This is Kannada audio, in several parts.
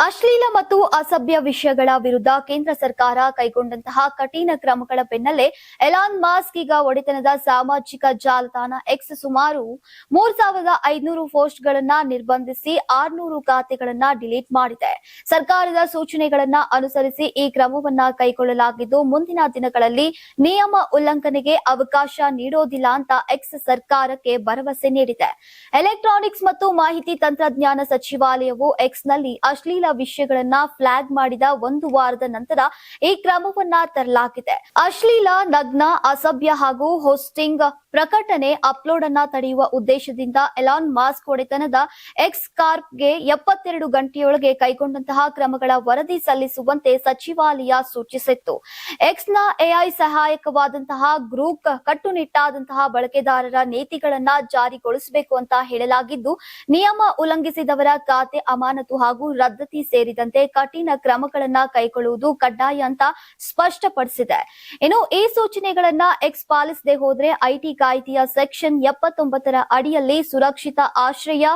ಅಶ್ಲೀಲ ಮತ್ತು ಅಸಭ್ಯ ವಿಷಯಗಳ ವಿರುದ್ಧ ಕೇಂದ್ರ ಸರ್ಕಾರ ಕೈಗೊಂಡಂತಹ ಕಠಿಣ ಕ್ರಮಗಳ ಬೆನ್ನಲ್ಲೇ ಎಲಾನ್ ಮಸ್ಕ್ ಈಗ ಒಡೆತನದ ಸಾಮಾಜಿಕ ಜಾಲತಾಣ ಎಕ್ಸ್ ಸುಮಾರು 3500 ಪೋಸ್ಟ್ಗಳನ್ನ ನಿರ್ಬಂಧಿಸಿ 600 ಖಾತೆಗಳನ್ನ ಡಿಲೀಟ್ ಮಾಡಿದೆ. ಸರ್ಕಾರದ ಸೂಚನೆಗಳನ್ನ ಅನುಸರಿಸಿ ಈ ಕ್ರಮವನ್ನ ಕೈಗೊಳ್ಳಲಾಗಿದ್ದು, ಮುಂದಿನ ದಿನಗಳಲ್ಲಿ ನಿಯಮ ಉಲ್ಲಂಘನೆಗೆ ಅವಕಾಶ ನೀಡೋದಿಲ್ಲ ಅಂತ ಎಕ್ಸ್ ಸರ್ಕಾರಕ್ಕೆ ಭರವಸೆ ನೀಡಿದೆ. ಎಲೆಕ್ಟ್ರಾನಿಕ್ಸ್ ಮತ್ತು ಮಾಹಿತಿ ತಂತ್ರಜ್ಞಾನ ಸಚಿವಾಲಯವು ಎಕ್ಸ್ನಲ್ಲಿ ಅಶ್ಲೀಲ ವಿಷಯಗಳನ್ನ ಫ್ಲಾಗ್ ಮಾಡಿದ ಒಂದು ವಾರದ ನಂತರ ಈ ಕ್ರಮವನ್ನ ತರಲಾಗಿದೆ. ಅಶ್ಲೀಲ, ನಗ್ನ, ಅಸಭ್ಯ ಹಾಗೂ ಹೋಸ್ಟಿಂಗ್ ಪ್ರಕಟಣೆ ಅಪ್ಲೋಡ್ ಅನ್ನ ತಡೆಯುವ ಉದ್ದೇಶದಿಂದ ಎಲಾನ್ ಮಸ್ಕ್ ಒಡೆತನದ ಎಕ್ಸ್ ಕಾರ್ಪ್ಗೆ 72 ಗಂಟೆಯೊಳಗೆ ಕೈಗೊಂಡಂತಹ ಕ್ರಮಗಳ ವರದಿ ಸಲ್ಲಿಸುವಂತೆ ಸಚಿವಾಲಯ ಸೂಚಿಸಿತ್ತು. ಎಕ್ಸ್ನ ಎಐ ಸಹಾಯಕವಾದಂತಹ ಗ್ರೂಪ್ ಕಟ್ಟುನಿಟ್ಟಾದಂತಹ ಬಳಕೆದಾರರ ನೀತಿಗಳನ್ನ ಜಾರಿಗೊಳಿಸಬೇಕು ಅಂತ ಹೇಳಲಾಗಿದ್ದು, ನಿಯಮ ಉಲ್ಲಂಘಿಸಿದವರ ಖಾತೆ ಅಮಾನತು ಹಾಗೂ ರದ್ದತಿ ಸೇರಿದಂತೆ ಕಠಿಣ ಕ್ರಮಗಳನ್ನ ಕೈಗೊಳ್ಳುವುದು ಕಡ್ಡಾಯ ಅಂತ ಸ್ಪಷ್ಟಪಡಿಸಿದೆ. ಇನ್ನು ಈ ಸೂಚನೆಗಳನ್ನ ಎಕ್ಸ್ ಪಾಲಿಸದೆ ಹೋದ್ರೆ ಐಟಿ ಕಾಯ್ದೆಯ ಸೆಕ್ಷನ್ 79ರ ಅಡಿಯಲ್ಲಿ ಸುರಕ್ಷಿತ ಆಶ್ರಯ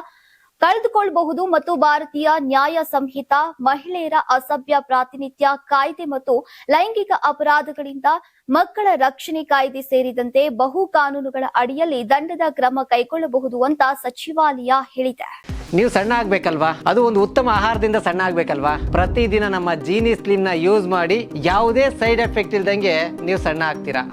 ಕಳೆದುಕೊಳ್ಳಬಹುದು ಮತ್ತು ಭಾರತೀಯ ನ್ಯಾಯ ಸಂಹಿತ, ಮಹಿಳೆಯರ ಅಸಭ್ಯ ಪ್ರಾತಿನಿಧ್ಯ ಕಾಯ್ದೆ ಮತ್ತು ಲೈಂಗಿಕ ಅಪರಾಧಗಳಿಂದ ಮಕ್ಕಳ ರಕ್ಷಣೆ ಕಾಯ್ದೆ ಸೇರಿದಂತೆ ಬಹು ಕಾನೂನುಗಳ ಅಡಿಯಲ್ಲಿ ದಂಡದ ಕ್ರಮ ಕೈಗೊಳ್ಳಬಹುದು ಅಂತ ಸಚಿವಾಲಯ ಹೇಳಿದೆ. ನೀವು ಸಣ್ಣ ಆಗ್ಬೇಕಲ್ವಾ? ಅದು ಒಂದು ಉತ್ತಮ ಆಹಾರದಿಂದ ಸಣ್ಣ ಆಗ್ಬೇಕಲ್ವಾ? ಪ್ರತಿದಿನ ನಮ್ಮ ಜೀನಿ ಸ್ಲಿಮ್ ನ ಯೂಸ್ ಮಾಡಿ ಯಾವುದೇ ಸೈಡ್ ಎಫೆಕ್ಟ್ ಇಲ್ದಂಗೆ ನೀವು ಸಣ್ಣ ಆಗ್ತೀರಾ.